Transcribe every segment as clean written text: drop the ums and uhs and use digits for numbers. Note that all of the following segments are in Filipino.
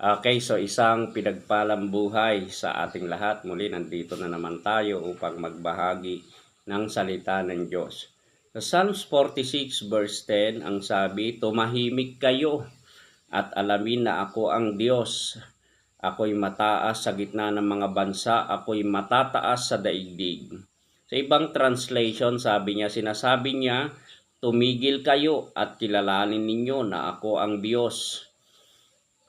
Okay, so isang pinagpalang buhay sa ating lahat. Muli, nandito na naman tayo upang magbahagi ng salita ng Diyos. Sa Psalms 46 verse 10, ang sabi, "Tumahimik kayo at alamin na ako ang Diyos. Ako'y mataas sa gitna ng mga bansa, ako'y matataas sa daigdig." Sa ibang translation, sinasabi niya, "Tumigil kayo at kilalanin ninyo na ako ang Diyos.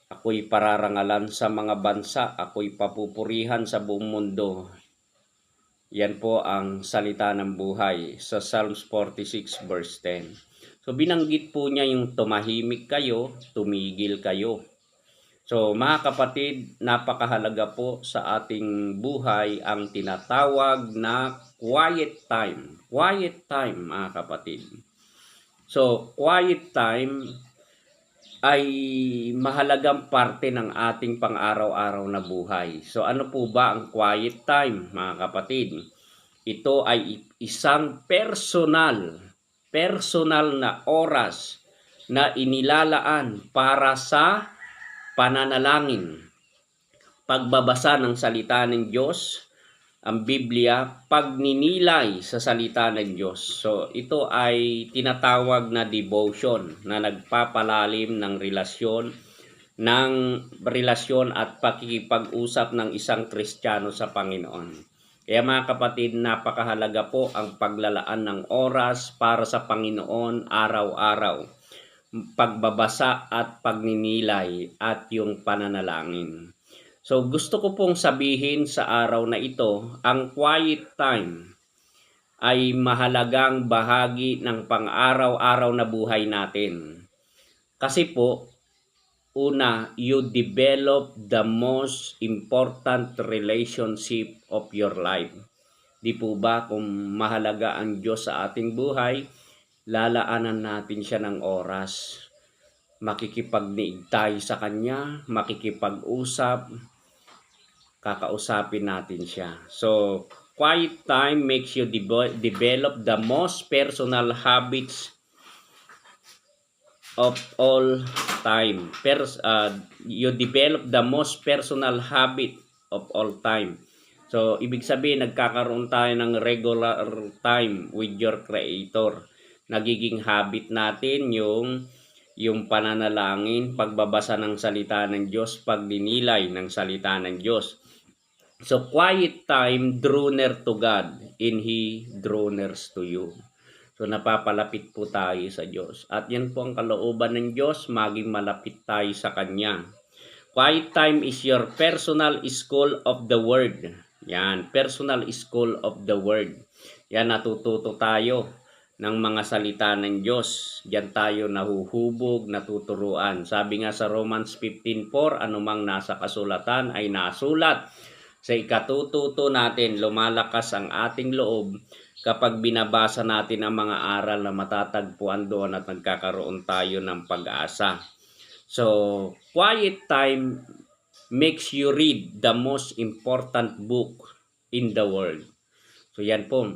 Ako'y pararangalan sa mga bansa, ako'y papupurihan sa buong mundo." Yan po ang salita ng buhay sa Psalms 46 verse 10. So binanggit po niya yung tumahimik kayo, tumigil kayo. So mga kapatid, napakahalaga po sa ating buhay ang tinatawag na quiet time. Quiet time, mga kapatid. So quiet time ay mahalagang parte ng ating pang-araw-araw na buhay. So ano po ba ang quiet time, mga kapatid? Ito ay isang personal na oras na inilalaan para sa pananalangin, pagbabasa ng salita ng Diyos, ang Biblia, pagninilay sa salita ng Diyos. So ito ay tinatawag na devotion na nagpapalalim ng relasyon at pakikipag-usap ng isang Kristiyano sa Panginoon. Kaya mga kapatid, napakahalaga po ang paglalaan ng oras para sa Panginoon araw-araw, pagbabasa at pagninilay at yung pananalangin. So gusto ko pong sabihin sa araw na ito, ang quiet time ay mahalagang bahagi ng pang-araw-araw na buhay natin. Kasi po, una, you develop the most important relationship of your life. Di po ba kung mahalaga ang Diyos sa ating buhay, lalaanan natin siya ng oras. Makikipagniig tayo sa Kanya, makikipag-usap, kakausapin natin siya. So, quiet time makes you develop the most personal habits of all time. You develop the most personal habit of all time. So, ibig sabihin, nagkakaroon tayo ng regular time with your Creator. Nagiging habit natin yung pananalangin, pagbabasa ng salita ng Diyos, pagdinilay ng salita ng Diyos. So, quiet time drew near to God, and He drew near to you. So, napapalapit po tayo sa Diyos. At yan po ang kalooban ng Diyos, maging malapit tayo sa Kanya. Quiet time is your personal school of the Word. Yan, personal school of the Word. Yan, natututo tayo ng mga salita ng Diyos. Diyan tayo nahuhubog, natuturuan. Sabi nga sa Romans 15:4, anumang nasa kasulatan ay nasulat. Sa ikatututo natin, lumalakas ang ating loob kapag binabasa natin ang mga aral na matatagpuan doon at nagkakaroon tayo ng pag-asa. So, quiet time makes you read the most important book in the world. So, yan po.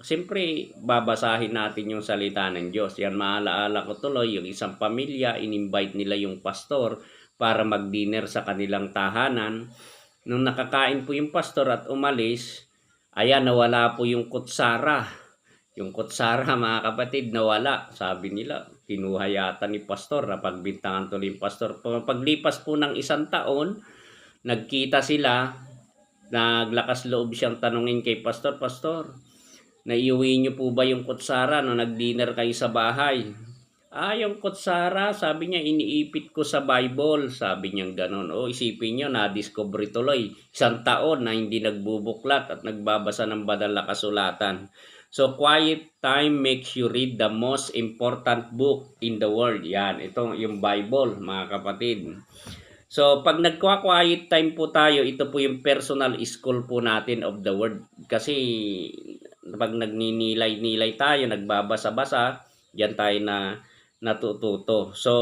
Siyempre, babasahin natin yung salita ng Diyos. Yan, maalaala ko tuloy, yung isang pamilya, in-invite nila yung pastor para mag-dinner sa kanilang tahanan. Nung nakakain po yung pastor at umalis, ayan, nawala po yung kutsara. Yung kutsara, mga kapatid, nawala. Sabi nila, kinuha yata ni pastor, napagbintangan tuloy yung pastor. Paglipas po ng isang taon, nagkita sila, naglakas loob siyang tanungin kay pastor, "Pastor, naiuwi niyo po ba yung kutsara no nag-dinner kayo sa bahay?" Yung kutsara, sabi niya, iniipit ko sa Bible. Sabi niya gano'n. O, isipin niyo, na-discover tuloy. Isang taon na hindi nagbubuklat at nagbabasa ng banal na kasulatan. So, quiet time makes you read the most important book in the world. Yan, ito yung Bible, mga kapatid. So, pag nagkwa-quiet time po tayo, ito po yung personal school po natin of the word. Kasi, pag nagninilay-nilay tayo, nagbabasa-basa, diyan tayo na natututo. So,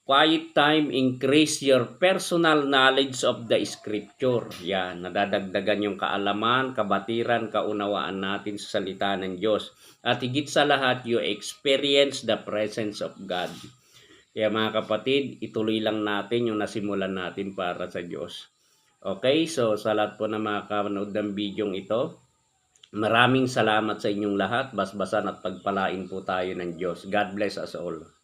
quiet time increase your personal knowledge of the scripture. Yan, nadadagdagan yung kaalaman, kabatiran, kaunawaan natin sa salita ng Diyos. At higit sa lahat, you experience the presence of God. Kaya mga kapatid, ituloy lang natin yung nasimulan natin para sa Diyos. Okay, so sa lahat po na makakanood ng bidyong ito, maraming salamat sa inyong lahat. Basbasan at pagpalain po tayo ng Diyos. God bless us all.